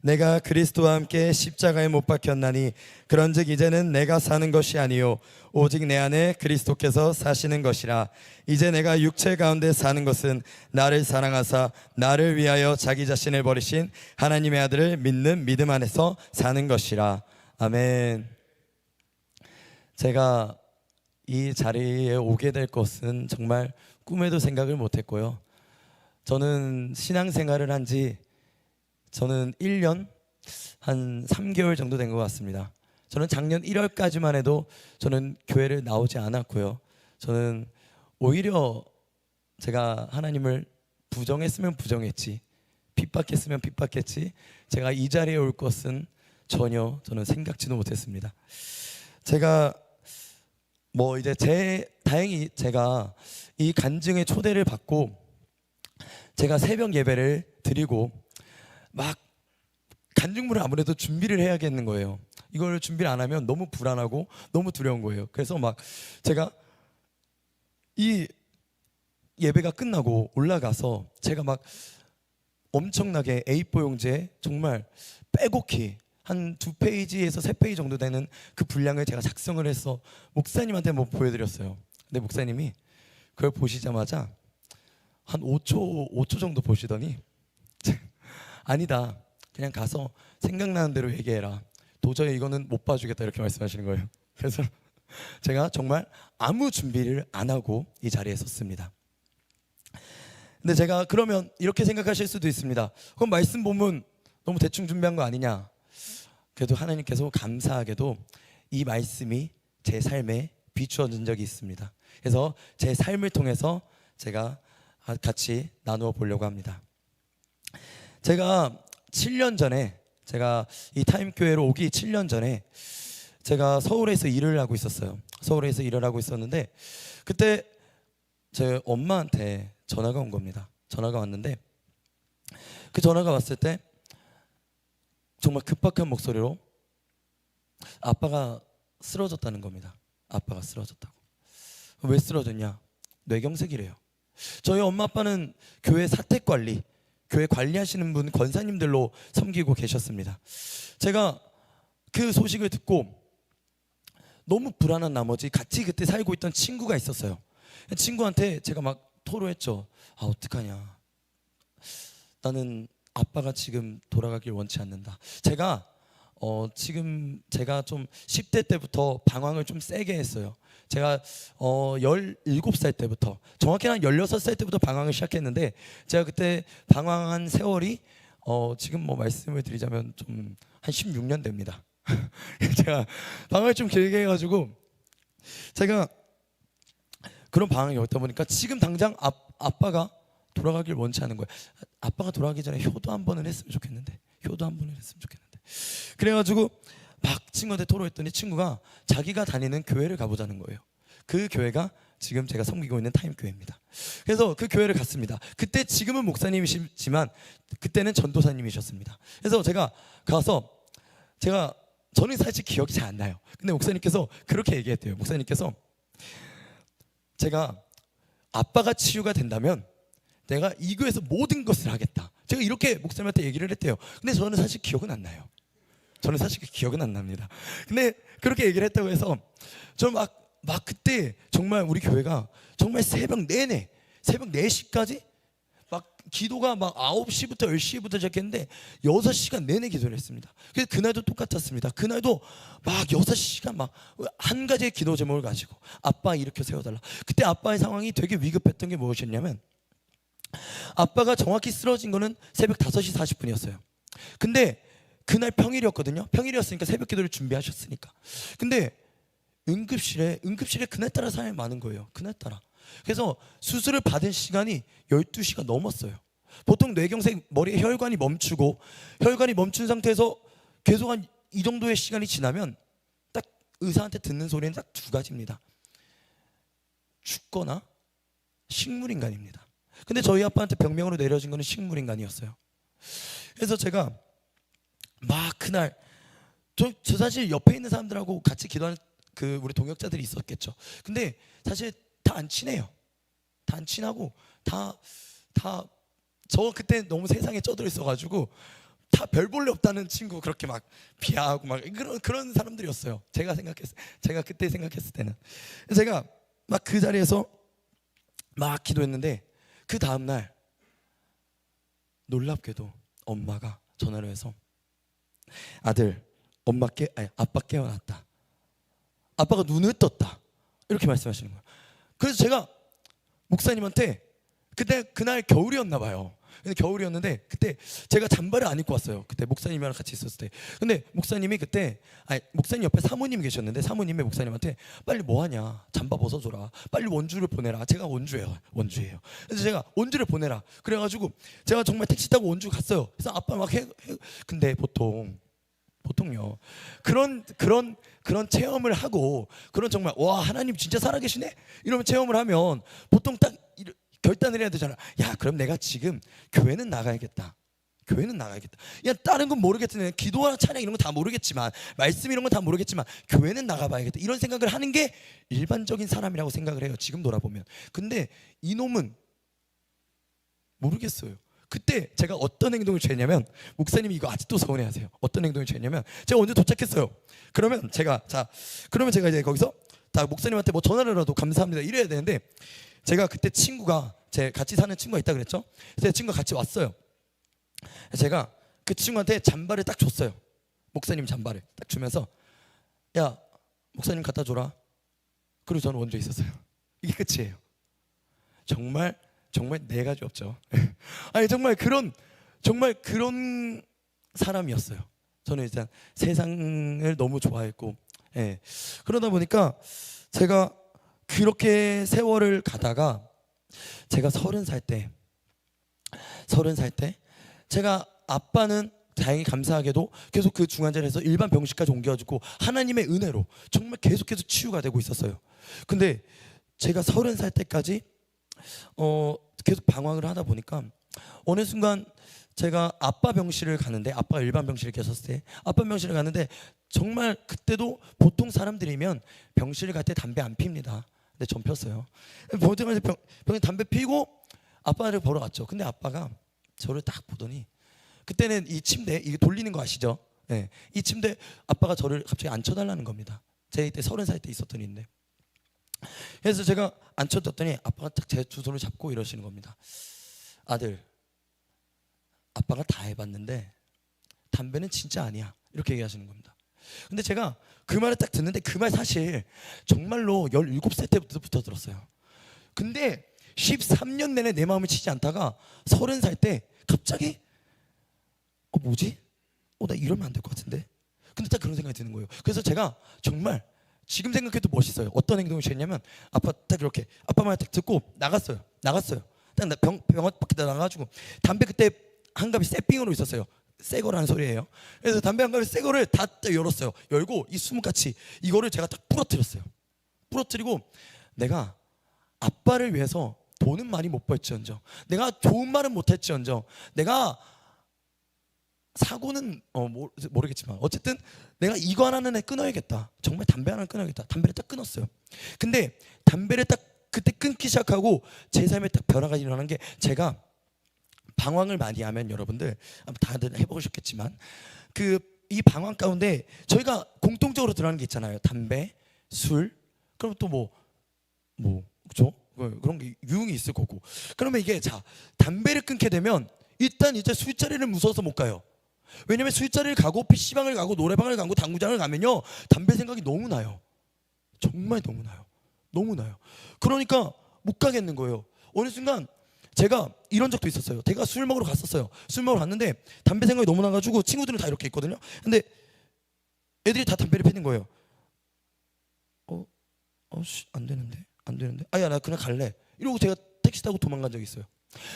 내가 그리스도와 함께 십자가에 못 박혔나니 그런즉 이제는 내가 사는 것이 아니요 오직 내 안에 그리스도께서 사시는 것이라. 이제 내가 육체 가운데 사는 것은 나를 사랑하사 나를 위하여 자기 자신을 버리신 하나님의 아들을 믿는 믿음 안에서 사는 것이라. 아멘. 제가 이 자리에 오게 될 것은 정말 꿈에도 생각을 못했고요. 저는 신앙생활을 저는 1년 한 3개월 정도 된 것 같습니다. 저는 작년 1월까지만 해도 저는 교회를 나오지 않았고요. 저는 오히려 제가 하나님을 부정했으면 부정했지, 핍박했으면 핍박했지, 제가 이 자리에 올 것은 전혀 저는 생각지도 못했습니다. 제가 다행히 제가 이 간증의 초대를 받고 제가 새벽 예배를 드리고 막 간증물을 아무래도 준비를 해야겠는 거예요. 이걸 준비를 안 하면 너무 불안하고 너무 두려운 거예요. 그래서 막 제가 이 예배가 끝나고 올라가서 제가 막 엄청나게 A4 용지에 정말 빼곡히 한 2페이지에서 3페이지 정도 되는 그 분량을 제가 작성을 해서 목사님한테 보여드렸어요. 근데 목사님이 그걸 보시자마자 한 5초 정도 보시더니 아니다, 그냥 가서 생각나는 대로 얘기해라, 도저히 이거는 못 봐주겠다, 이렇게 말씀하시는 거예요. 그래서 제가 정말 아무 준비를 안 하고 이 자리에 섰습니다. 근데 제가 그러면 이렇게 생각하실 수도 있습니다. 그럼 말씀 보면 너무 대충 준비한 거 아니냐. 그래도 하나님께서 감사하게도 이 말씀이 제 삶에 비추어진 적이 있습니다. 그래서 제 삶을 통해서 제가 같이 나누어 보려고 합니다. 제가 7년 전에, 제가 이 타임교회로 오기 7년 전에 제가 서울에서 일을 하고 있었어요. 서울에서 일을 하고 있었는데 그때 제 엄마한테 전화가 온 겁니다. 전화가 왔는데 그 전화가 왔을 때 정말 급박한 목소리로 아빠가 쓰러졌다는 겁니다. 아빠가 쓰러졌다고. 왜 쓰러졌냐? 뇌경색이래요. 저희 엄마 아빠는 교회 사택관리, 교회 관리하시는 분, 권사님들로 섬기고 계셨습니다. 제가 그 소식을 듣고 너무 불안한 나머지 같이 그때 살고 있던 친구가 있었어요. 친구한테 제가 막 토로했죠. 어떡하냐, 나는 아빠가 지금 돌아가길 원치 않는다. 제가 좀 10대 때부터 방황을 좀 세게 했어요. 제가 17살 때부터, 정확히 한 16살 때부터 방황을 시작했는데 제가 그때 방황한 세월이 지금 말씀을 드리자면 좀 한 16년 됩니다. 제가 방황을 좀 길게 해가지고 제가 그런 방황이 없다 보니까 지금 당장 아빠가 돌아가길 원치 않은 거예요. 아빠가 돌아가기 전에 효도 한 번은 했으면 좋겠는데, 그래가지고 막 친구한테 토로했더니 친구가 자기가 다니는 교회를 가보자는 거예요. 그 교회가 지금 제가 섬기고 있는 타임교회입니다. 그래서 그 교회를 갔습니다. 그때 지금은 목사님이시지만 그때는 전도사님이셨습니다. 그래서 제가 가서 저는 사실 기억이 잘 안 나요. 근데 목사님께서 그렇게 얘기했대요. 목사님께서 제가 아빠가 치유가 된다면 내가 이 교회에서 모든 것을 하겠다, 제가 이렇게 목사님한테 얘기를 했대요. 근데 저는 사실 기억은 안 나요. 저는 사실 기억은 안 납니다. 근데 그렇게 얘기를 했다고 해서 저 막 그때 정말 우리 교회가 정말 새벽 4시까지 막 기도가 막 9시부터 10시부터 시작했는데 6시간 내내 기도를 했습니다. 그래서 그날도 똑같았습니다. 그날도 막 6시간 막 한 가지의 기도 제목을 가지고 아빠 일으켜 세워달라. 그때 아빠의 상황이 되게 위급했던 게 무엇이었냐면 아빠가 정확히 쓰러진 거는 새벽 5시 40분이었어요. 근데 그날 평일이었거든요. 평일이었으니까 새벽 기도를 준비하셨으니까. 근데 응급실에 그날따라 사람이 많은 거예요. 그날따라. 그래서 수술을 받은 시간이 12시가 넘었어요. 보통 뇌경색, 머리에 혈관이 멈춘 상태에서 계속 한 이 정도의 시간이 지나면 딱 의사한테 듣는 소리는 딱 2가지입니다. 죽거나 식물인간입니다. 근데 저희 아빠한테 병명으로 내려진 거는 식물인간이었어요. 그래서 제가 막 그날 저 사실 옆에 있는 사람들하고 같이 기도하는 우리 동역자들이 있었겠죠. 근데 사실 다 안 친해요. 다 안 친하고 저 그때 너무 세상에 쩌들어 있어가지고 다 별 볼일 없다는 친구 그렇게 막 비하하고 막 그런 사람들이었어요. 제가 그때 생각했을 때는. 제가 막 그 자리에서 막 기도했는데 그 다음 날 놀랍게도 엄마가 전화를 해서 아들, 아빠 깨어났다. 아빠가 눈을 떴다. 이렇게 말씀하시는 거예요. 그래서 제가 목사님한테 그날 겨울이었나 봐요. 근데 겨울이었는데 그때 제가 잠바를 안 입고 왔어요. 그때 목사님이랑 같이 있었을 때. 근데 목사님이 목사님 옆에 사모님 계셨는데 사모님이 목사님한테 빨리 뭐 하냐, 잠바 벗어줘라, 빨리 원주를 보내라. 제가 원주예요. 그래서 제가 원주를 보내라. 그래가지고 제가 정말 택시 타고 원주 갔어요. 그래서 아빠 막 근데 보통요 그런 체험을 하고 그런 정말 와 하나님 진짜 살아계시네 이러면 체험을 하면 보통 딱 결단을 해야 되잖아. 야 그럼 내가 지금 교회는 나가야겠다. 야 다른 건 모르겠지만 기도나 찬양 이런 거 다 모르겠지만 말씀 이런 건 다 모르겠지만 교회는 나가봐야겠다. 이런 생각을 하는 게 일반적인 사람이라고 생각을 해요. 지금 돌아보면. 근데 이놈은 모르겠어요. 그때 제가 어떤 행동을 취했냐면 목사님이 이거 아직도 서운해하세요. 어떤 행동을 취했냐면 제가 언제 도착했어요. 그러면 제가 이제 거기서 다 목사님한테 뭐 전화를라도 감사합니다 이래야 되는데 제가 그때 제 같이 사는 친구가 있다 그랬죠. 그래서 친구가 같이 왔어요. 제가 그 친구한테 잠바를 딱 줬어요. 목사님 잠바를 딱 주면서 야 목사님 갖다 줘라. 그리고 저는 원주에 있었어요. 이게 끝이에요. 정말 네 가지 없죠. 아니 정말 그런 사람이었어요. 저는 일단 세상을 너무 좋아했고, 예. 그러다 보니까 제가 그렇게 세월을 가다가 제가 30살 때 제가 아빠는 다행히 감사하게도 계속 그 중환자실에서 일반 병실까지 옮겨가지고 하나님의 은혜로 정말 계속해서 치유가 되고 있었어요. 근데 제가 30살 때까지 계속 방황을 하다 보니까 어느 순간 제가 아빠 병실을 가는데 아빠가 일반 병실에 계셨을 때 아빠 병실을 가는데 정말 그때도 보통 사람들이면 병실 갈 때 담배 안 핍니다. 근데 전 폈어요. 병에 담배 피고 아빠를 보러 갔죠. 근데 아빠가 저를 딱 보더니 그때는 이 침대 이게 돌리는 거 아시죠? 네. 이 침대 아빠가 저를 갑자기 앉혀달라는 겁니다. 제가 이때 30살 때 있었던 일인데 그래서 제가 앉혀뒀더니 아빠가 딱 제 두 손을 잡고 이러시는 겁니다. 아들, 아빠가 다 해봤는데 담배는 진짜 아니야. 이렇게 얘기하시는 겁니다. 근데 제가 그 말을 딱 듣는데 그 말 사실 정말로 17살 때부터 들었어요. 근데 13년 내내 내 마음을 치지 않다가 30살 때 갑자기 뭐지? 나 이러면 안 될 것 같은데. 근데 딱 그런 생각이 드는 거예요. 그래서 제가 정말 지금 생각해도 멋있어요. 어떤 행동을 취했냐면 아빠 딱 이렇게 아빠 말 딱 듣고 나갔어요. 딱 병원 밖에 나가가지고 담배 그때 한 갑이 새삥으로 있었어요. 새 거라는 소리예요. 그래서 담배 한 갑이 새 거를 다 열었어요. 열고 이 수문같이 이거를 제가 딱 부러뜨렸어요. 부러뜨리고 내가 아빠를 위해서 돈은 많이 못 벌지언정 내가 좋은 말은 못했지언정 내가 사고는 모르겠지만 어쨌든 내가 이거 하나는 끊어야겠다. 정말 담배 하나는 끊어야겠다. 담배를 딱 끊었어요. 근데 담배를 딱 그때 끊기 시작하고 제 삶에 딱 변화가 일어나는 게 제가 방황을 많이 하면 여러분들 다들 해보셨겠지만 이 방황 가운데 저희가 공통적으로 들어가는 게 있잖아요. 담배, 술, 그럼 또 그렇죠? 그런 게 유흥이 있을 거고. 그러면 이게 담배를 끊게 되면 일단 이제 술자리를 무서워서 못 가요. 왜냐면 술자리를 가고 PC방을 가고 노래방을 가고 당구장을 가면요 담배 생각이 너무 나요. 정말 너무 나요. 그러니까 못 가겠는 거예요. 어느 순간 제가 이런 적도 있었어요. 제가 술 먹으러 갔었어요. 술 먹으러 갔는데 담배 생각이 너무 나가지고 친구들은 다 이렇게 있거든요. 근데 애들이 다 담배를 피는 거예요. 안 되는데. 아야 나 그냥 갈래. 이러고 제가 택시 타고 도망간 적이 있어요.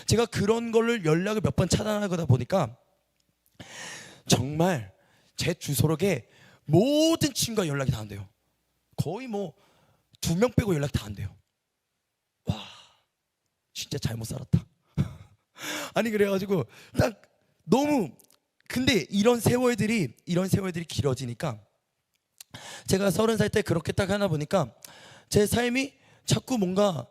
제가 그런 거를 연락을 몇 번 차단하다 보니까 정말 제 주소록에 모든 친구가 연락이 다 안 돼요. 거의 2명 빼고 연락이 다 안 돼요. 와 진짜 잘못 살았다. 아니 그래가지고 딱 너무 근데 이런 세월들이 길어지니까 제가 30살 때 그렇게 딱 하나 보니까 제 삶이 자꾸 뭔가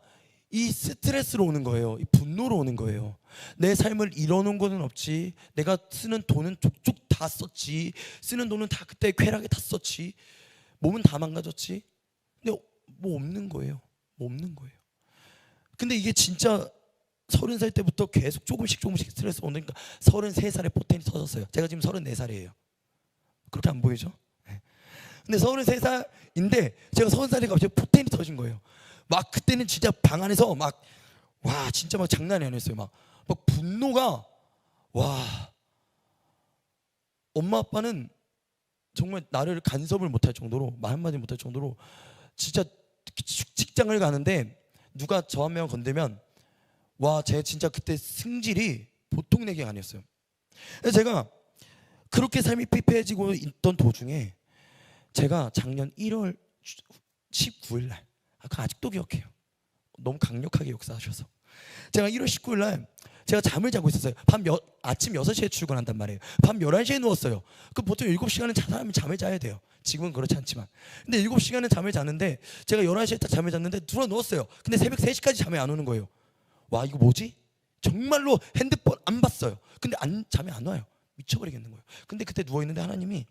이 스트레스로 오는 거예요. 이 분노로 오는 거예요. 내 삶을 이뤄놓은 거는 없지. 내가 쓰는 돈은 족족 다 썼지. 쓰는 돈은 다 그때 쾌락에 다 썼지. 몸은 다 망가졌지. 근데 뭐 없는 거예요. 뭐 없는 거예요. 근데 이게 진짜 30살 때부터 계속 조금씩 스트레스 오니까 33살에 포텐이 터졌어요. 제가 지금 34살이에요. 그렇게 안 보이죠? 근데 33살인데 제가 30살에 갑자기 포텐이 터진 거예요. 막 그때는 진짜 방 안에서 막 와 진짜 막 장난이 아니었어요. 막 분노가 와 엄마 아빠는 정말 나를 간섭을 못할 정도로 말 한마디 못할 정도로 진짜 직장을 가는데 누가 저 한 명 건들면 와 제 진짜 그때 승질이 보통 내기가 아니었어요. 그래서 제가 그렇게 삶이 피폐해지고 있던 도중에 제가 작년 1월 19일 날 아직도 기억해요. 너무 강력하게 역사하셔서 제가 1월 19일 날 제가 잠을 자고 있었어요. 아침 6시에 출근한단 말이에요. 밤 11시에 누웠어요. 그 보통 7시간은 사람이 잠을 자야 돼요. 지금은 그렇지 않지만. 근데 7시간은 잠을 잤는데 제가 11시에 딱 잠을 잤는데 들어 누웠어요. 근데 새벽 3시까지 잠이 안 오는 거예요. 와 이거 뭐지? 정말로 핸드폰 안 봤어요. 근데 잠이 안 와요. 미쳐버리겠는 거예요. 근데 그때 누워있는데 하나님이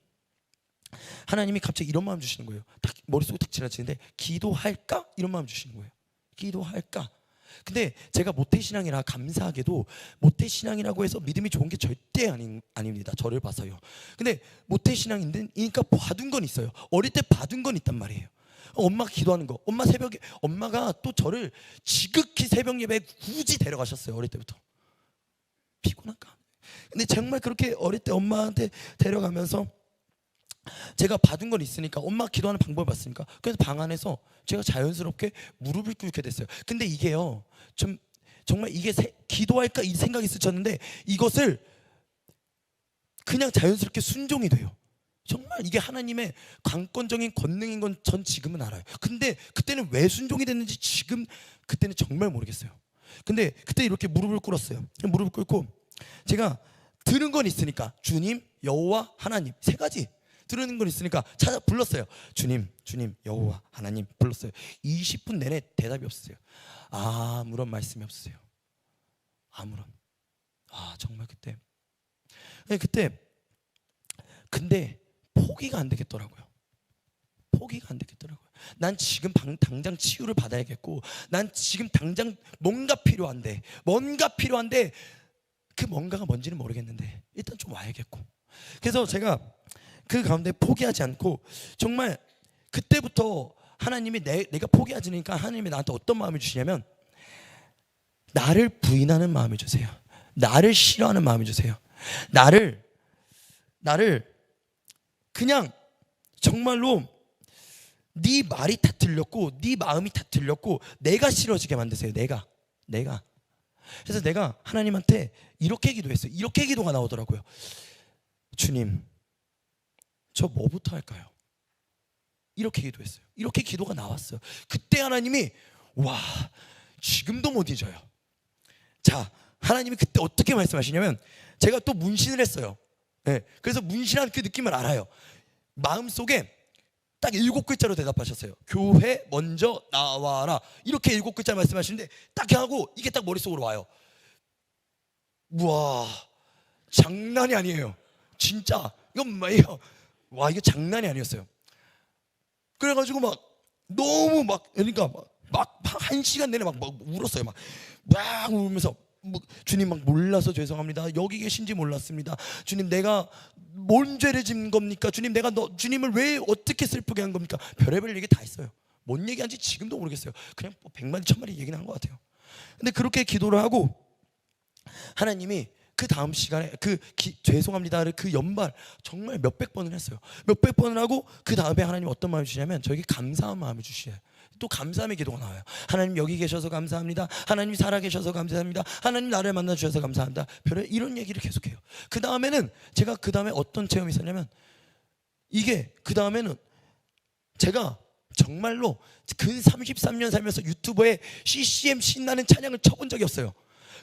갑자기 이런 마음 주시는 거예요. 딱 머릿속에 딱 지나치는데 기도할까? 이런 마음 주시는 거예요. 기도할까? 근데 제가 모태신앙이라 감사하게도 모태신앙이라고 해서 믿음이 좋은 게 절대 아닙니다. 저를 봐서요. 근데 모태신앙이니까 봐둔 건 있어요. 어릴 때 봐둔 건 있단 말이에요. 엄마가 기도하는 거. 엄마가 또 저를 지극히 새벽 예배에 굳이 데려가셨어요. 어릴 때부터. 피곤할까? 근데 정말 그렇게 어릴 때 엄마한테 데려가면서 제가 받은 건 있으니까 엄마 기도하는 방법을 봤으니까 그래서 방 안에서 제가 자연스럽게 무릎을 꿇게 됐어요. 근데 이게요 정말 이게 기도할까 이 생각이 스쳤는데 이것을 그냥 자연스럽게 순종이 돼요. 정말 이게 하나님의 강권적인 권능인 건 전 지금은 알아요. 근데 그때는 왜 순종이 됐는지 그때는 정말 모르겠어요. 근데 그때 이렇게 무릎을 꿇었어요. 무릎을 꿇고 제가 들은 건 있으니까 주님, 여호와, 하나님 세 가지 들은 건 있으니까 불렀어요. 주님, 여호와, 하나님 불렀어요. 20분 내내 대답이 없었어요. 아무런 말씀이 없었어요. 아무런. 정말 근데 포기가 안 되겠더라고요. 난 지금 당장 치유를 받아야겠고 난 지금 당장 뭔가 필요한데 그 뭔가가 뭔지는 모르겠는데 일단 좀 와야겠고 그래서 제가 그 가운데 포기하지 않고 정말 그때부터 하나님이 내가 포기하지 않으니까 하나님이 나한테 어떤 마음을 주시냐면 나를 부인하는 마음을 주세요. 나를 싫어하는 마음을 주세요. 나를 그냥 정말로 네 말이 다 틀렸고 네 마음이 다 틀렸고 내가 싫어지게 만드세요. 내가 그래서 내가 하나님한테 이렇게 기도했어요. 이렇게 기도가 나오더라고요. 주님 저 뭐부터 할까요? 이렇게 기도했어요. 이렇게 기도가 나왔어요. 그때 하나님이 와 지금도 못 잊어요. 자 하나님이 그때 어떻게 말씀하시냐면 제가 또 문신을 했어요. 네, 그래서 문신한 그 느낌을 알아요. 마음속에 딱 7글자로 대답하셨어요. 교회 먼저 나와라. 이렇게 7글자 말씀하시는데 딱 하고 이게 딱 머릿속으로 와요. 우와 장난이 아니에요. 진짜 이건 뭐예요? 와 이게 장난이 아니었어요. 그래가지고 막 너무 그러니까 막 1시간 내내 막 울었어요. 막 울면서 주님 막 몰라서 죄송합니다. 여기 계신지 몰랐습니다. 주님 내가 뭔 죄를 지은 겁니까? 주님 내가 주님을 왜 어떻게 슬프게 한 겁니까? 별의별 얘기 다 했어요. 뭔 얘기한지 지금도 모르겠어요. 그냥 100마디 1000마디 얘기는 한 것 같아요. 근데 그렇게 기도를 하고 하나님이 그 다음 시간에 죄송합니다를 그 연말 정말 몇백 번을 했어요. 몇백 번을 하고 그 다음에 하나님 어떤 마음을 주시냐면 저에게 감사한 마음을 주시어요. 또 감사함의 기도가 나와요. 하나님 여기 계셔서 감사합니다. 하나님 살아계셔서 감사합니다. 하나님 나를 만나 주셔서 감사합니다. 이런 얘기를 계속해요. 그 다음에는 제가 그 다음에 어떤 체험이 있었냐면 그 다음에는 제가 정말로 근 33년 살면서 유튜브에 CCM 신나는 찬양을 쳐본 적이 없어요.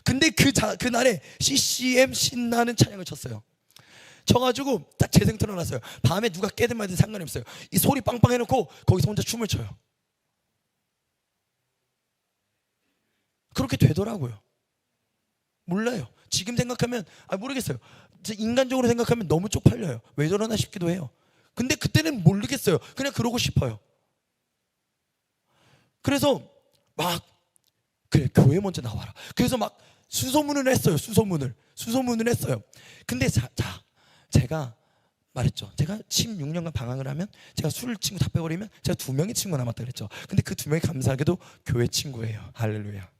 근데 그날에 CCM 신나는 찬양을 쳤어요. 쳐가지고 딱 재생 틀어놨어요. 밤에 누가 깨든 말든 상관이 없어요. 이 소리 빵빵 해놓고 거기서 혼자 춤을 춰요. 그렇게 되더라고요. 몰라요. 지금 생각하면 모르겠어요. 인간적으로 생각하면 너무 쪽팔려요. 왜 저러나 싶기도 해요. 근데 그때는 모르겠어요. 그냥 그러고 싶어요. 그래서 막 그래, 교회 먼저 나와라. 그래서 막 수소문을 했어요. 수소문을 했어요. 근데 제가 말했죠. 제가 16년간 방황을 하면 제가 술 친구 다 빼버리면 제가 2명의 친구가 남았다 그랬죠. 근데 그 2명이 감사하게도 교회 친구예요. 할렐루야.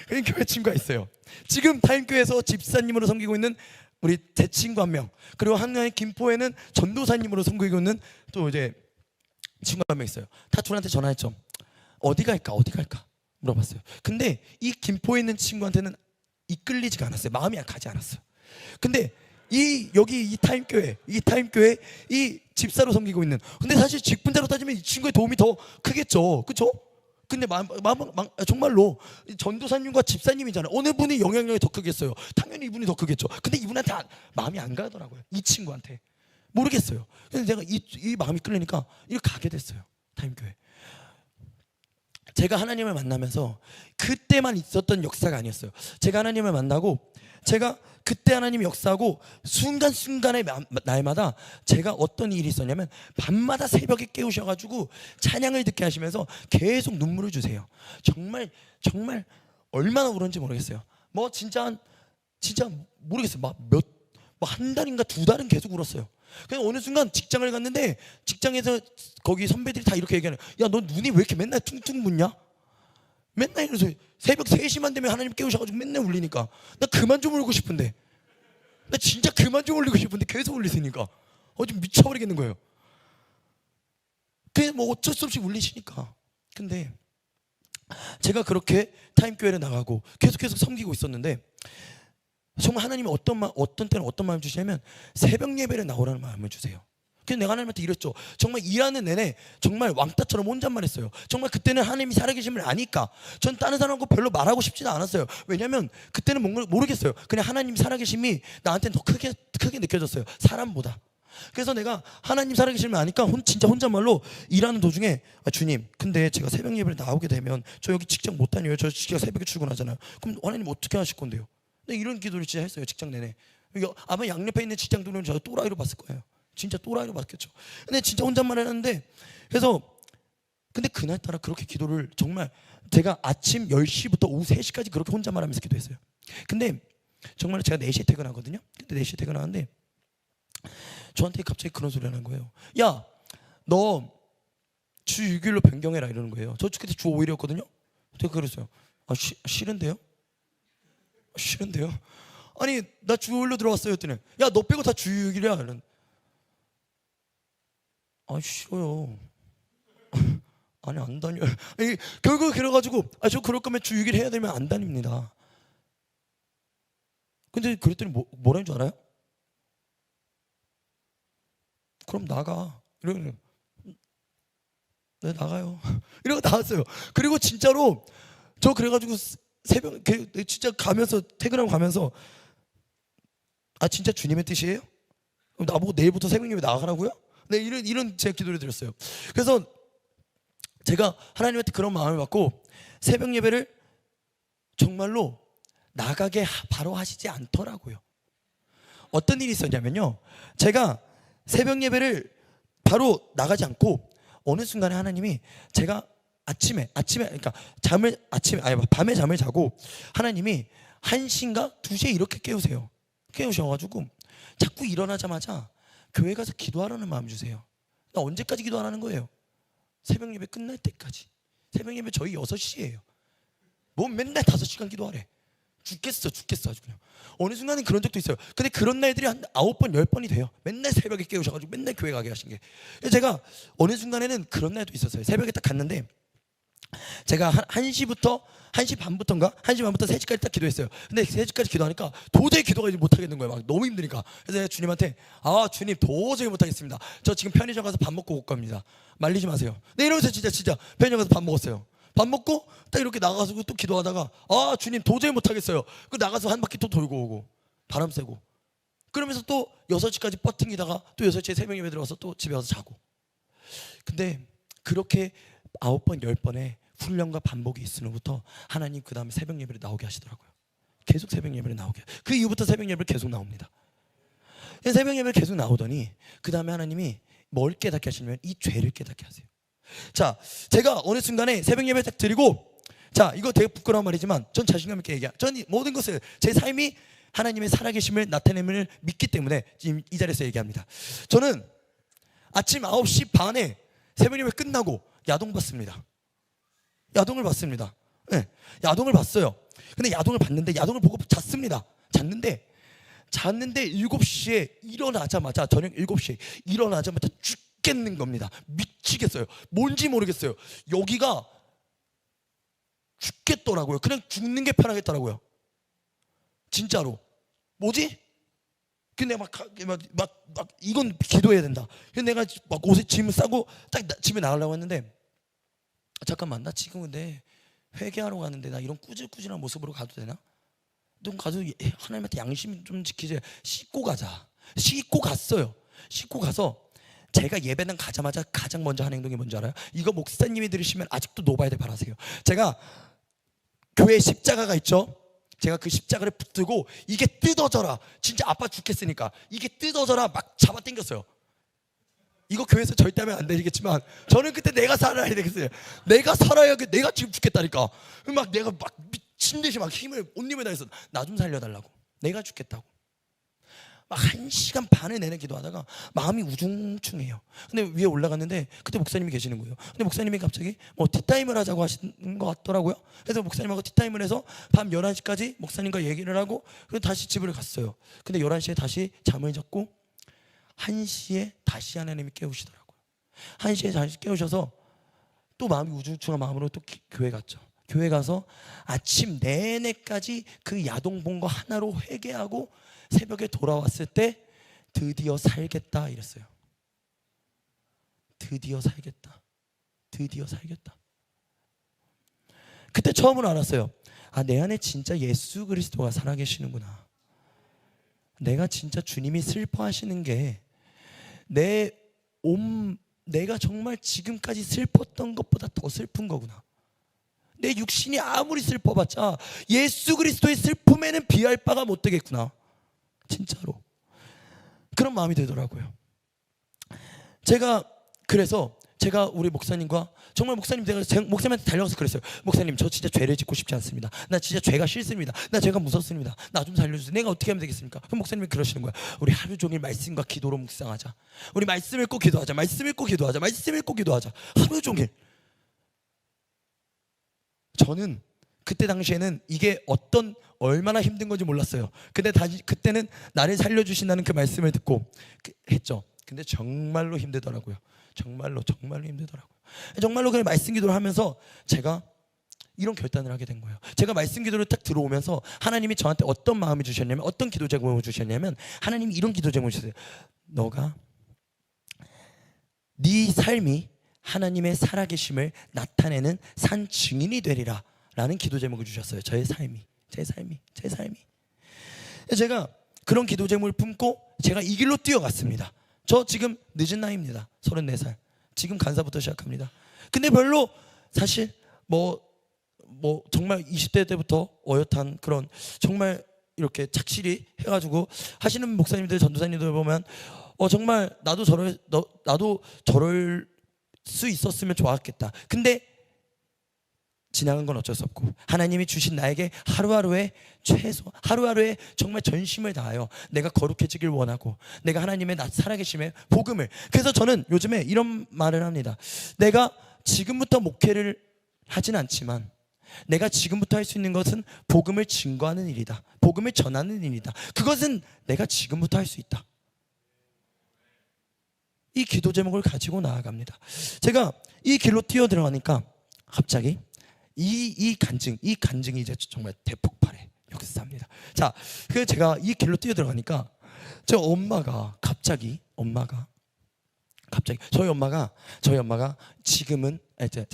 그냥 교회 친구가 있어요. 지금 타임교회에서 집사님으로 섬기고 있는 우리 제 친구 1명, 그리고 한나의 김포에는 전도사님으로 섬기고 있는 또 이제 친구 1명 있어요. 다 둘한테 전화했죠. 어디 갈까 물어봤어요. 근데 이 김포에 있는 친구한테는 이끌리지가 않았어요. 마음이 가지 않았어요. 근데 여기 이 타임교회 이 집사로 섬기고 있는, 근데 사실 직분자로 따지면 이 친구의 도움이 더 크겠죠. 그렇죠? 근데 정말로 전도사님과 집사님이잖아요. 어느 분이 영향력이 더 크겠어요? 당연히 이분이 더 크겠죠. 근데 이분한테 마음이 안 가더라고요. 이 친구한테. 모르겠어요. 근데 제가 이 마음이 끌리니까 이거 가게 됐어요. 타임교회. 제가 하나님을 만나면서 그때만 있었던 역사가 아니었어요. 제가 하나님을 만나고 제가 그때 하나님이 역사하고 순간순간의 날마다 제가 어떤 일이 있었냐면 밤마다 새벽에 깨우셔가지고 찬양을 듣게 하시면서 계속 눈물을 주세요. 정말 얼마나 울었는지 모르겠어요. 뭐 진짜 모르겠어요. 한 달인가 2달은 계속 울었어요. 그냥 어느 순간 직장을 갔는데 직장에서 거기 선배들이 다 이렇게 얘기하는, 야, 너 눈이 왜 이렇게 맨날 퉁퉁 붓냐? 맨날 이러면서 새벽 3시만 되면 하나님 깨우셔가지고 맨날 울리니까 나 그만 좀 울고 싶은데, 나 진짜 그만 좀 울리고 싶은데 계속 울리시니까 좀 미쳐버리겠는 거예요. 그냥 뭐 어쩔 수 없이 울리시니까. 근데 제가 그렇게 타임교회를 나가고 계속 섬기고 있었는데 정말 하나님이 어떤 때는 어떤 마음을 주시냐면 새벽 예배를 나오라는 마음을 주세요. 그래서 내가 하나님한테 이랬죠. 정말 일하는 내내 정말 왕따처럼 혼잣말 했어요. 정말 그때는 하나님이 살아계심을 아니까 전 다른 사람하고 별로 말하고 싶지도 않았어요. 왜냐하면 그때는 뭔가 모르겠어요. 그냥 하나님 살아계심이 나한테는 더 크게 느껴졌어요. 사람보다. 그래서 내가 하나님 살아계심을 아니까 진짜 혼잣말로 일하는 도중에, 주님, 근데 제가 새벽 예배를 나오게 되면 저 여기 직장 못 다녀요. 저 진짜 새벽에 출근하잖아요. 그럼 하나님 어떻게 하실 건데요? 근데 이런 기도를 진짜 했어요. 직장 내내. 아마 양옆에 있는 직장 동료는 저 또라이로 봤을 거예요. 진짜 또라이로 봤겠죠. 근데 진짜 혼잣말 했는데, 그래서 근데 그날따라 그렇게 기도를 정말 제가 아침 10시부터 오후 3시까지 그렇게 혼잣말 하면서 기도했어요. 근데 정말 제가 4시에 퇴근하거든요. 근데 4시에 퇴근하는데 저한테 갑자기 그런 소리 하는 거예요. 야, 너 주 6일로 변경해라 이러는 거예요. 저 그때 주 5일이었거든요. 제가 그랬어요. 싫은데요? 싫은데요? 아니, 나 주 5일로 들어왔어요 했더니, 야, 너 빼고 다 주 6일이야 이런. 싫어요. 아니, 안 다녀요. 결국 그래가지고 저 그럴 거면 주 6일 해야 되면 안 다닙니다. 근데 그랬더니 뭐라는 줄 알아요? 그럼 나가. 이러면 네, 나가요. 이러고 나왔어요. 그리고 진짜로 저 그래가지고 새벽 진짜 가면서 퇴근하고 가면서, 진짜 주님의 뜻이에요? 그럼 나보고 내일부터 새벽 예배 나가라고요? 네, 이런 제 기도를 드렸어요. 그래서 제가 하나님한테 그런 마음을 받고 새벽 예배를 정말로 나가게 바로 하시지 않더라고요. 어떤 일이 있었냐면요, 제가 새벽 예배를 바로 나가지 않고 어느 순간에 하나님이, 제가 아침에 그러니까 밤에 잠을 자고 하나님이 1시인가 2시에 이렇게 깨우셔가지고 자꾸 일어나자마자 교회 가서 기도하라는 마음 주세요. 나 언제까지 기도하라는 거예요? 새벽 예배 끝날 때까지. 새벽 예배 저희 6시예요. 뭐 맨날 5시간 기도하래. 죽겠어 아주 그냥. 어느 순간은 그런 적도 있어요. 근데 그런 날들이 한 9번 10번이 돼요. 맨날 새벽에 깨우셔가지고 맨날 교회 가게 하신 게. 제가 어느 순간에는 그런 날도 있었어요. 새벽에 딱 갔는데 제가 1시 반부터인가? 1시 반부터 3시까지 딱 기도했어요. 근데 3시까지 기도하니까 도저히 기도가 못하겠는 거예요. 막 너무 힘드니까. 그래서 제가 주님한테, 주님 도저히 못하겠습니다. 저 지금 편의점 가서 밥 먹고 올 겁니다. 말리지 마세요. 네, 이러면서 진짜 편의점 가서 밥 먹었어요. 밥 먹고 딱 이렇게 나가서 또 기도하다가, 주님 도저히 못하겠어요. 그 나가서 한 바퀴 또 돌고 오고 바람 쐬고 그러면서 또 6시까지 버팅기다가 또 6시에 새벽 예배 들어가서 또 집에 와서 자고. 근데 그렇게 9번 10번에 훈련과 반복이 있은 후부터 하나님 그 다음에 새벽 예배를 나오게 하시더라고요. 계속 새벽 예배를 나오게. 그 이후부터 새벽 예배를 계속 나옵니다. 새벽 예배를 계속 나오더니 그 다음에 하나님이 뭘 깨닫게 하시냐면 이 죄를 깨닫게 하세요. 자, 제가 어느 순간에 새벽 예배 딱 드리고, 자, 이거 되게 부끄러운 말이지만 전 자신감 있게 얘기해요. 전 모든 것을, 제 삶이 하나님의 살아계심을 나타냄을 믿기 때문에 지금 이 자리에서 얘기합니다. 저는 아침 9시 반에 새벽 예배 끝나고 야동 봤습니다. 야동을 봤습니다. 네, 야동을 봤어요. 근데 야동을 봤는데 야동을 보고 잤습니다. 잤는데 7시에 일어나자마자, 저녁 7시에 일어나자마자 죽겠는 겁니다. 미치겠어요. 뭔지 모르겠어요. 여기가 죽겠더라고요. 그냥 죽는 게 편하겠더라고요. 진짜로. 뭐지? 근데 막 이건 기도해야 된다. 근데 내가 막 옷에 짐을 싸고 딱 집에 나가려고 했는데, 잠깐만, 나 지금 근데 회개하러 가는데 나 이런 꾸질꾸질한 모습으로 가도 되나? 좀 가서 하나님한테 양심 좀 지키자. 씻고 가자. 씻고 갔어요. 씻고 가서 제가 예배당 가자마자 가장 먼저 하는 행동이 뭔지 알아요? 이거 목사님이 들으시면 아직도 노바이드 바라세요. 제가 교회에 십자가가 있죠. 제가 그 십자가를 붙들고 이게 뜯어져라, 진짜 아파 죽겠으니까 이게 뜯어져라 막 잡아 당겼어요. 이거 교회에서 절대 하면 안 되겠지만 저는 그때 내가 살아야 되겠어요. 내가 살아야, 내가 지금 죽겠다니까. 막 내가 막 미친 듯이 막 힘을 온 힘을 다해서 나 좀 살려달라고. 내가 죽겠다고. 막 1시간 반을 내내 기도하다가 마음이 우중충해요. 근데 위에 올라갔는데 그때 목사님이 계시는 거예요. 근데 목사님이 갑자기 뭐 티타임을 하자고 하시는 것 같더라고요. 그래서 목사님하고 티타임을 해서 밤 11시까지 목사님과 얘기를 하고 그리고 다시 집으로 갔어요. 근데 11시에 다시 잠을 잤고 1시에 다시 하나님이 깨우시더라고요. 1시에 다시 깨우셔서 또 마음이 우중충한 마음으로 또 교회 갔죠. 교회 가서 아침 내내까지 그 야동 본 거 하나로 회개하고 새벽에 돌아왔을 때 드디어 살겠다 이랬어요. 드디어 살겠다. 드디어 살겠다. 그때 처음으로 알았어요. 아, 내 안에 진짜 예수 그리스도가 살아계시는구나. 내가 진짜 주님이 슬퍼하시는 게 내가 정말 지금까지 슬펐던 것보다 더 슬픈 거구나. 내 육신이 아무리 슬퍼봤자 예수 그리스도의 슬픔에는 비할 바가 못 되겠구나. 진짜로 그런 마음이 들더라고요. 그래서 제가 우리 목사님과 정말 제가 목사님한테 달려가서 그랬어요. 목사님, 저 진짜 죄를 짓고 싶지 않습니다. 나 진짜 죄가 싫습니다. 나 죄가 무섭습니다. 나 좀 살려주세요. 내가 어떻게 하면 되겠습니까? 그럼 목사님이 그러시는 거야. 우리 하루 종일 말씀과 기도로 묵상하자. 우리 말씀 읽고 기도하자. 말씀 읽고 기도하자. 말씀 읽고 기도하자. 하루 종일. 저는 그때 당시에는 이게 얼마나 힘든 건지 몰랐어요. 근데 그때는 나를 살려주신다는 그 말씀을 듣고 했죠. 근데 정말로 힘들더라고요. 정말로 힘들더라고요. 정말로 그냥 말씀 기도를 하면서 제가 이런 결단을 하게 된 거예요. 제가 말씀 기도를 딱 들어오면서 하나님이 저한테 어떤 마음을 주셨냐면, 어떤 기도 제목을 주셨냐면, 하나님이 이런 기도 제목을 주셨어요. 너가 네 삶이 하나님의 살아계심을 나타내는 산 증인이 되리라 라는 기도 제목을 주셨어요. 제 삶이. 제가 그런 기도 제목을 품고 제가 이 길로 뛰어갔습니다. 저 지금 늦은 나이입니다. 34살. 지금 간사부터 시작합니다. 근데 별로 사실 뭐 정말 20대 때부터 어엿한 그런 정말 이렇게 착실히 해가지고 하시는 목사님들, 전도사님들 보면 정말 나도 저럴 수 있었으면 좋았겠다. 근데 지나간 건 어쩔 수 없고 하나님이 주신 나에게 하루하루에 정말 전심을 다하여 내가 거룩해지길 원하고 내가 하나님의 살아계심의 복음을, 그래서 저는 요즘에 이런 말을 합니다. 내가 지금부터 목회를 하진 않지만 내가 지금부터 할 수 있는 것은 복음을 증거하는 일이다. 복음을 전하는 일이다. 그것은 내가 지금부터 할 수 있다. 이 기도 제목을 가지고 나아갑니다. 제가 이 길로 뛰어 들어가니까 갑자기 이 간증이 이제 정말 대폭발의 역사입니다. 자, 그래서 제가 이 길로 뛰어 들어가니까 저희 엄마가 갑자기 저희 엄마가 지금은 이제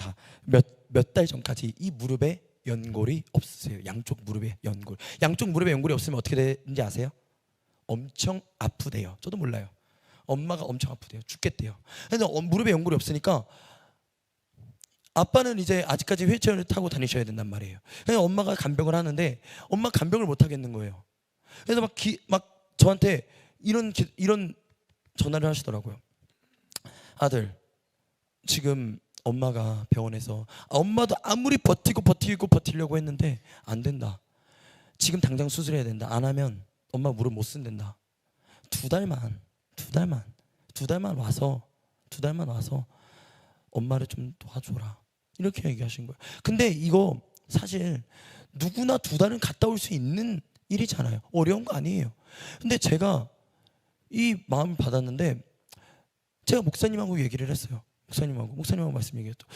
몇 달 전까지 이 무릎에 연골이 없으세요. 양쪽 무릎에 연골이 없으면 어떻게 되는지 아세요? 엄청 아프대요. 저도 몰라요. 엄마가 엄청 아프대요. 죽겠대요. 근데 무릎에 연골이 없으니까 아빠는 이제 아직까지 휠체어를 타고 다니셔야 된단 말이에요. 그래서 엄마가 간병을 하는데 엄마 간병을 못 하겠는 거예요. 그래서 막 저한테 이런 전화를 하시더라고요. 아들, 지금 엄마가 병원에서 엄마도 아무리 버티려고 했는데 안 된다. 지금 당장 수술해야 된다. 안 하면 엄마 무릎 못 쓴댄다. 두 달만 와서 엄마를 좀 도와줘라. 이렇게 얘기하신 거예요. 근데 이거 사실 누구나 두 달은 갔다 올 수 있는 일이잖아요. 어려운 거 아니에요. 근데 제가 이 마음을 받았는데 제가 목사님하고 얘기를 했어요. 목사님하고 말씀 얘기했죠.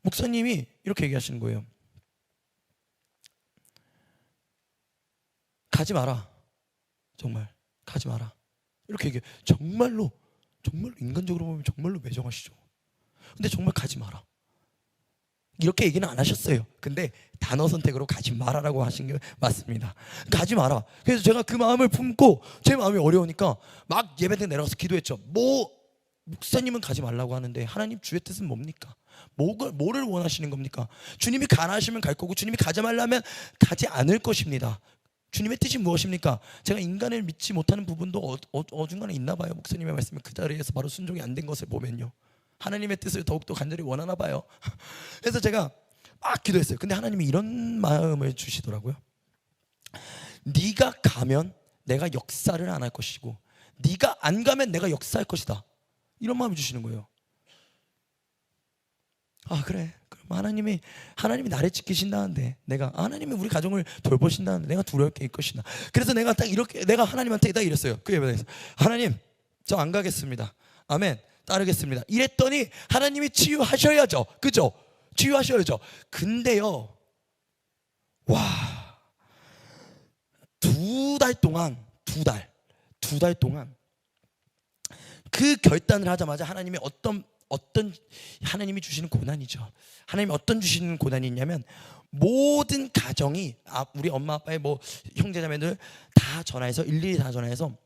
목사님이 이렇게 얘기하시는 거예요. 가지 마라. 정말 가지 마라. 이렇게 얘기해. 정말로 인간적으로 보면 정말로 매정하시죠. 근데 정말 가지 마라. 이렇게 얘기는 안 하셨어요. 근데 단어 선택으로 가지 마라라고 하신 게 맞습니다. 가지 마라. 그래서 제가 그 마음을 품고 제 마음이 어려우니까 막 예배 때 내려가서 기도했죠. 목사님은 가지 말라고 하는데 하나님 주의 뜻은 뭡니까? 뭐를 원하시는 겁니까? 주님이 가라 하시면 갈 거고 주님이 가지 말라면 가지 않을 것입니다. 주님의 뜻이 무엇입니까? 제가 인간을 믿지 못하는 부분도 어중간에 있나 봐요. 목사님의 말씀에 그 자리에서 바로 순종이 안 된 것을 보면요, 하나님의 뜻을 더욱더 간절히 원하나 봐요. 그래서 제가 막 기도했어요. 근데 하나님이 이런 마음을 주시더라고요. 네가 가면 내가 역사를 안 할 것이고 네가 안 가면 내가 역사할 것이다. 이런 마음을 주시는 거예요. 아, 그래. 그럼 하나님이 나를 지키신다는데 하나님이 우리 가정을 돌보신다는데 내가 두려울 게 있것이나. 그래서 내가 딱 이렇게 내가 하나님한테 딱 이랬어요. 그 예배에서 하나님, 저 안 가겠습니다. 아멘. 따르겠습니다. 이랬더니 하나님이 치유하셔야죠. 그죠? 치유하셔야죠. 근데요, 와, 두 달 동안 그 결단을 하자마자 하나님이 하나님이 주시는 고난이죠. 하나님이 주시는 고난이 있냐면 모든 가정이 우리 엄마 아빠의 형제자매들 다 전화해서 일일이 다 전화해서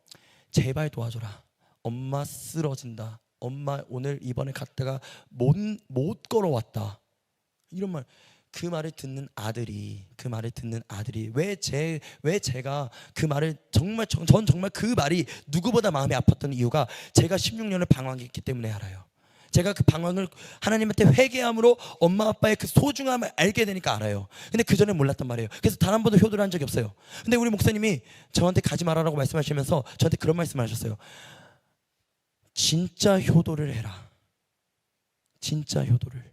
제발 도와줘라. 엄마 쓰러진다. 엄마 오늘 이번에 갔다가 못 걸어왔다. 이런 말. 그 말을 듣는 아들이 왜 제가 그 말을 전 정말 그 말이 누구보다 마음이 아팠던 이유가 제가 16년을 방황했기 때문에 알아요. 제가 그 방황을 하나님한테 회개함으로 엄마 아빠의 그 소중함을 알게 되니까 알아요. 근데 그 전에 몰랐단 말이에요. 그래서 단 한 번도 효도를 한 적이 없어요. 근데 우리 목사님이 저한테 가지 말아라고 말씀하시면서 저한테 그런 말씀을 하셨어요. 진짜 효도를 해라. 진짜 효도를.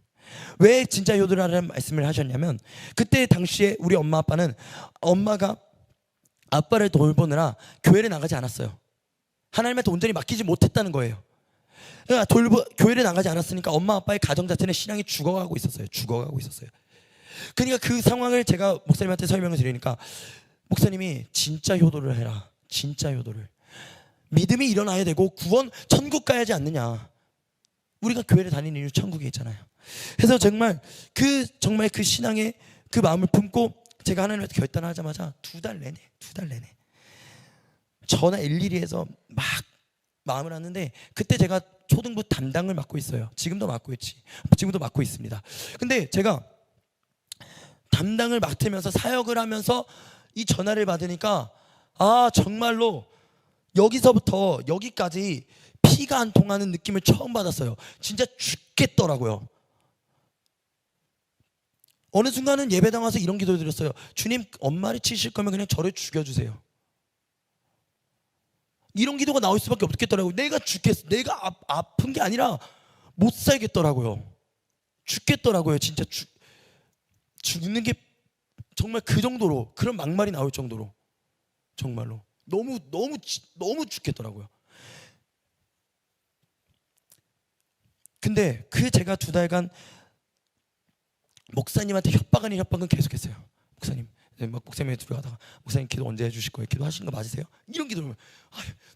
왜 진짜 효도를 하라는 말씀을 하셨냐면 그때 당시에 우리 엄마 아빠는 엄마가 아빠를 돌보느라 교회를 나가지 않았어요. 하나님한테 온전히 맡기지 못했다는 거예요. 그러니까 교회를 나가지 않았으니까 엄마 아빠의 가정 자체는 신앙이 죽어가고 있었어요. 그러니까 그 상황을 제가 목사님한테 설명을 드리니까 목사님이 진짜 효도를 해라. 진짜 효도를. 믿음이 일어나야 되고 구원 천국 가야지 않느냐. 우리가 교회를 다니는 이유 천국에 있잖아요. 그래서 정말 그 신앙의 그 마음을 품고 제가 하나님한테 결단하자마자 두 달 내내 전화 일일이 해서 막 마음을 하는데 그때 제가 초등부 담당을 맡고 있어요. 지금도 맡고 있습니다. 근데 제가 담당을 맡으면서 사역을 하면서 이 전화를 받으니까 정말로 여기서부터 여기까지 피가 안 통하는 느낌을 처음 받았어요. 진짜 죽겠더라고요. 어느 순간은 예배당 와서 이런 기도 드렸어요. 주님, 엄마를 치실 거면 그냥 저를 죽여주세요. 이런 기도가 나올 수밖에 없겠더라고요. 내가 아픈 게 아니라 못 살겠더라고요. 죽겠더라고요. 진짜 죽는 게 정말 그 정도로, 그런 막말이 나올 정도로 정말로 너무 죽겠더라고요. 근데 제가 두 달간 목사님한테 협박은 계속했어요. 목사님이 들어가다가 목사님 기도 언제 해주실 거예요? 기도하신 거 맞으세요? 이런 기도를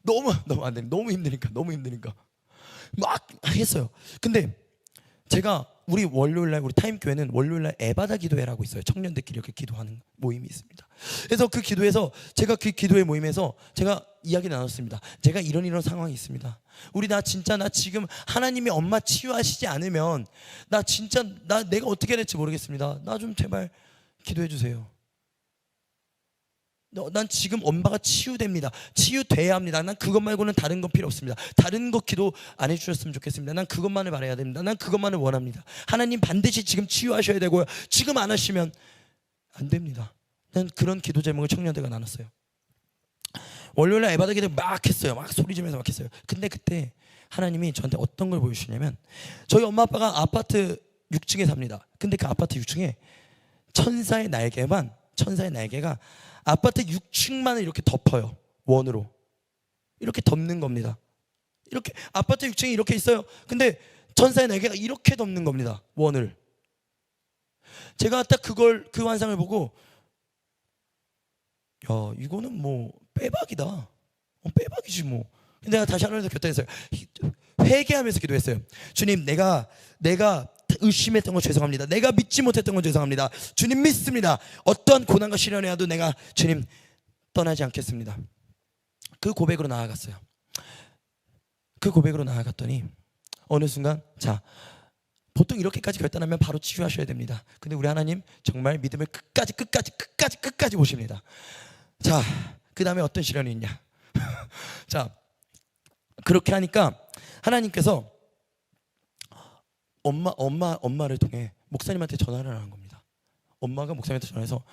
너무 안 되니까 너무 힘드니까 막 했어요. 근데 제가 우리 타임교회는 월요일날 에바다 기도회라고 있어요. 청년들끼리 이렇게 기도하는 모임이 있습니다. 그래서 그 기도에서 제가 그 기도회 모임에서 제가 이야기 나눴습니다. 제가 이런 상황이 있습니다. 나 지금 하나님이 엄마 치유하시지 않으면 나 내가 어떻게 해야 될지 모르겠습니다. 나 좀 제발 기도해 주세요. 난 지금 엄마가 치유됩니다. 치유돼야 합니다. 난 그것 말고는 다른 건 필요 없습니다. 다른 거 기도 안 해주셨으면 좋겠습니다. 난 그것만을 바라야 됩니다. 난 그것만을 원합니다. 하나님 반드시 지금 치유하셔야 되고요. 지금 안 하시면 안 됩니다. 난 그런 기도 제목을 청년들과 나눴어요. 월요일날 에바다 기도 막 했어요. 막 소리 지르면서 막 했어요. 근데 그때 하나님이 저한테 어떤 걸 보여주시냐면, 저희 엄마 아빠가 아파트 6층에 삽니다. 근데 그 아파트 6층에 천사의 날개가 아파트 6층만을 이렇게 덮어요. 원으로 이렇게 덮는 겁니다. 이렇게 아파트 6층이 이렇게 있어요. 근데 천사의 날개가 이렇게 덮는 겁니다. 원을. 제가 딱 그 환상을 보고, 야, 이거는 뭐 빼박이다. 빼박이지 뭐. 근데 내가 다시 하나님께 교통했어요. 회개하면서 기도했어요. 주님, 내가 의심했던 건 죄송합니다. 내가 믿지 못했던 건 죄송합니다. 주님 믿습니다. 어떠한 고난과 시련에 와도 내가 주님 떠나지 않겠습니다. 그 고백으로 나아갔어요. 그 고백으로 나아갔더니 어느 순간, 자, 보통 이렇게까지 결단하면 바로 치유하셔야 됩니다. 근데 우리 하나님 정말 믿음을 끝까지 보십니다. 자, 그 다음에 어떤 시련이 있냐. 자, 그렇게 하니까 하나님께서 엄마를 통해 목사님한테 전화를 하는 겁니다. 엄마가 목사님한테 전화해서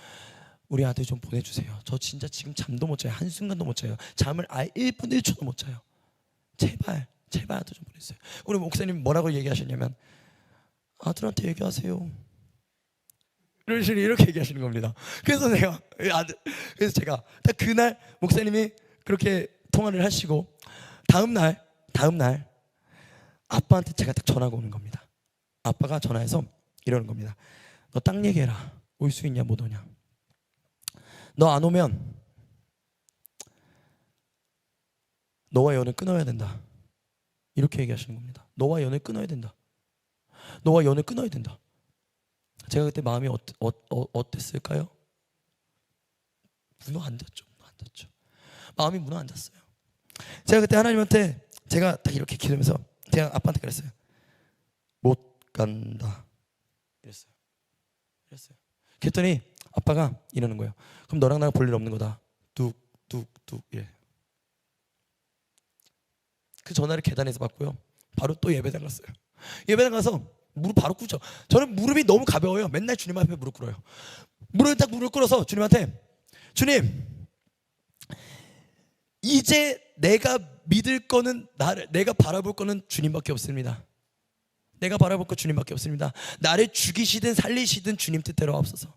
우리 아들 좀 보내주세요. 저 진짜 지금 잠도 못 자요. 한순간도 못 자요. 잠을 아예 1분 1초도 못 자요. 제발 아들 좀 보내주세요. 우리 목사님 뭐라고 얘기하셨냐면, 아들한테 얘기하세요. 이렇게 얘기하시는 겁니다. 그래서 제가 딱 그날 목사님이 그렇게 통화를 하시고 다음 날 아빠한테 제가 딱 전화가 오는 겁니다. 아빠가 전화해서 이러는 겁니다. 너 딱 얘기해라. 올 수 있냐 못 오냐. 너 안 오면 너와 연을 끊어야 된다. 이렇게 얘기하시는 겁니다. 너와 연을 끊어야 된다. 너와 연을 끊어야 된다. 제가 그때 마음이 어땠을까요? 무너 앉았죠. 마음이 무너 앉았어요. 제가 그때 하나님한테 제가 딱 이렇게 기도하면서 제가 아빠한테 그랬어요. 못 간다. 이랬어요. 그랬더니 아빠가 이러는 거예요. 그럼 너랑 나랑 볼 일 없는 거다. 뚝뚝뚝 이래. 그 전화를 계단에서 받고요. 바로 또 예배당 갔어요. 예배당 가서 무릎 바로 꿇죠. 저는 무릎이 너무 가벼워요. 맨날 주님 앞에 무릎 꿇어요. 무릎 꿇어서 주님한테, 주님, 이제 내가 믿을 거는 내가 바라볼 거는 주님밖에 없습니다. 내가 바라볼 거 주님밖에 없습니다. 나를 죽이시든 살리시든 주님 뜻대로 없어서.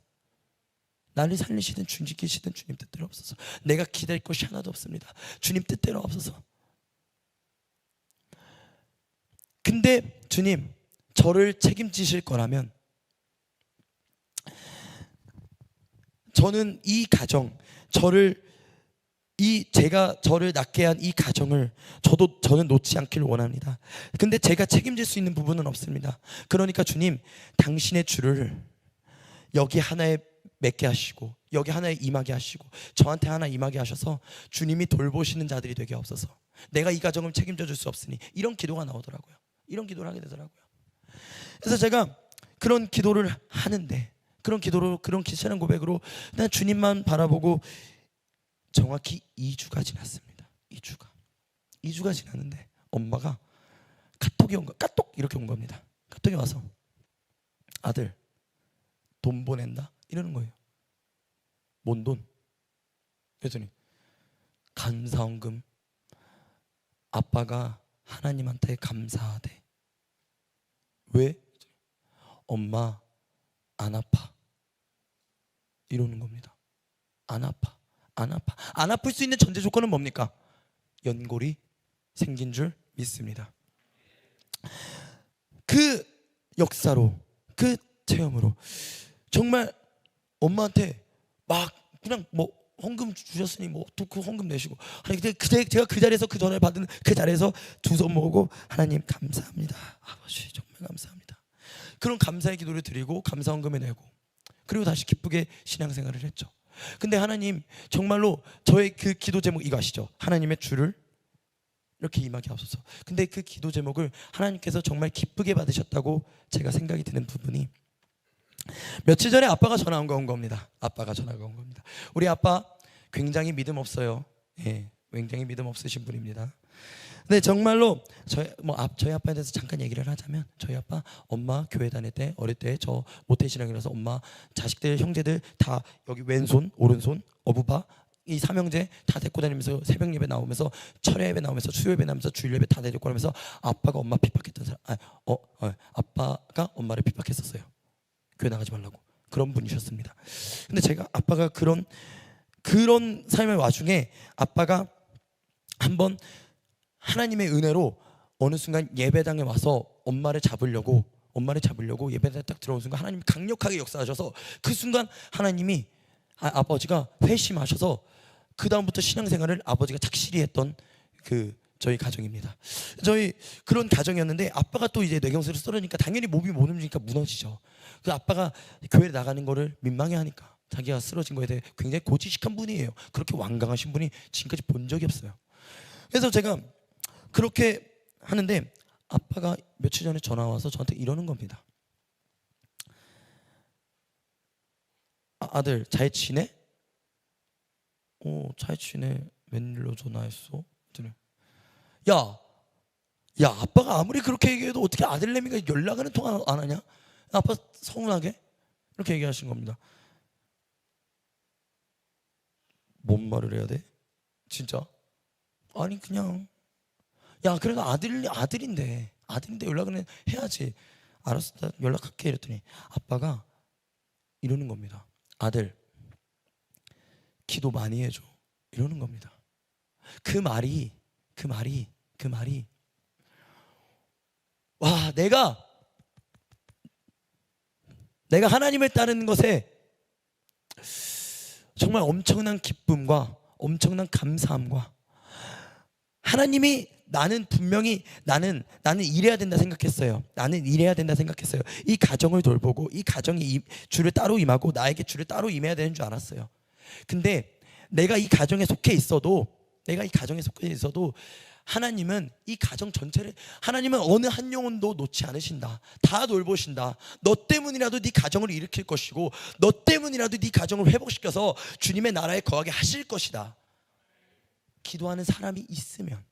나를 살리시든 죽이시든 주님 뜻대로 없어서. 내가 기댈 것이 하나도 없습니다. 주님 뜻대로 없어서. 근데 주님, 저를 책임지실 거라면 저는 이 가정, 제가 저를 낳게 한 이 가정을 저는 놓지 않기를 원합니다. 근데 제가 책임질 수 있는 부분은 없습니다. 그러니까 주님, 당신의 줄을 여기 하나에 맺게 하시고 여기 하나에 임하게 하시고 저한테 하나 임하게 하셔서 주님이 돌보시는 자들이 되게 없어서 내가 이 가정을 책임져 줄 수 없으니, 이런 기도가 나오더라고요. 이런 기도를 하게 되더라고요. 그래서 제가 그런 기도를 하는데, 그런 기도찬양 고백으로 난 주님만 바라보고 정확히 2주가 지났습니다. 2주가 지났는데 엄마가 까똑 이렇게 온 겁니다. 카톡이 와서 아들 돈 보낸다 이러는 거예요. 뭔 돈? 그랬더니 감사원금. 아빠가 하나님한테 감사하대. 왜? 엄마 안 아파 이러는 겁니다. 안 아플 수 있는 전제 조건은 뭡니까? 연골이 생긴 줄 믿습니다. 그 역사로, 그 체험으로 정말 엄마한테 막 그냥 뭐 헌금 주셨으니 뭐 또 그 헌금 내시고, 아니 제가 그 자리에서 그 전화를 받은 그 자리에서 두 손 모으고 하나님 감사합니다. 아버지 정말 감사합니다. 그런 감사의 기도를 드리고 감사헌금을 내고, 그리고 다시 기쁘게 신앙생활을 했죠. 근데 하나님 정말로 저의 그 기도 제목 이거 아시죠? 하나님의 주를 이렇게 임하게 하소서. 근데 그 기도 제목을 하나님께서 정말 기쁘게 받으셨다고 제가 생각이 드는 부분이, 며칠 전에 아빠가 전화가 온 겁니다. 아빠가 전화가 온 겁니다. 우리 아빠 굉장히 믿음 없어요. 예, 굉장히 믿음 없으신 분입니다. 근데 정말로 저희 아빠에 대해서 잠깐 얘기를 하자면, 저희 아빠 엄마 교회 다닐 때 어릴 때 저 모태신앙이라서 엄마 자식들 형제들 다 여기 왼손 오른손 어부바 이 삼형제 다 데리고 다니면서 새벽 예배 나오면서 철야 예배 나오면서 수요 예배 나오면서 주일 예배 다 데리고 가면서 아빠가 엄마 핍박했던 사람, 아빠가 엄마를 핍박했었어요. 교회 나가지 말라고. 그런 분이셨습니다. 근데 제가 아빠가 그런 삶의 와중에 아빠가 한번 하나님의 은혜로 어느 순간 예배당에 와서 엄마를 잡으려고 예배당에 딱 들어온 순간 하나님이 강력하게 역사하셔서, 그 순간 하나님이 아버지가 회심하셔서 그 다음부터 신앙생활을 아버지가 착실히 했던 저희 가정입니다. 저희 그런 가정이었는데, 아빠가 또 이제 뇌경색으로 쓰러지니까 당연히 몸이 못 움직이니까 무너지죠. 그 아빠가 교회에 나가는 거를 민망해하니까, 자기가 쓰러진 거에 대해 굉장히 고지식한 분이에요. 그렇게 완강하신 분이 지금까지 본 적이 없어요. 그래서 제가 그렇게 하는데 아빠가 며칠 전에 전화 와서 저한테 이러는 겁니다. 아들 잘 지내? 잘 지내. 웬일로 전화했어? 야 아빠가 아무리 그렇게 얘기해도 어떻게 아들내미가 연락을 통화 안 하냐? 아빠 서운하게 이렇게 얘기하신 겁니다. 뭔 말을 해야 돼? 진짜? 아니 그냥 그래도 아들인데 연락은 해야지. 알았어, 나 연락할게 이랬더니 아빠가 이러는 겁니다. 아들 기도 많이 해줘 이러는 겁니다. 그 말이 와, 내가 하나님을 따르는 것에 정말 엄청난 기쁨과 엄청난 감사함과, 하나님이 나는 분명히 나는 일해야 된다 생각했어요. 이 가정을 돌보고 이 가정이 주를 따로 임하고 나에게 주를 따로 임해야 되는 줄 알았어요. 근데 내가 이 가정에 속해 있어도 하나님은 이 가정 전체를, 하나님은 어느 한 영혼도 놓지 않으신다. 다 돌보신다. 너 때문이라도 네 가정을 일으킬 것이고, 너 때문이라도 네 가정을 회복시켜서 주님의 나라에 거하게 하실 것이다. 기도하는 사람이 있으면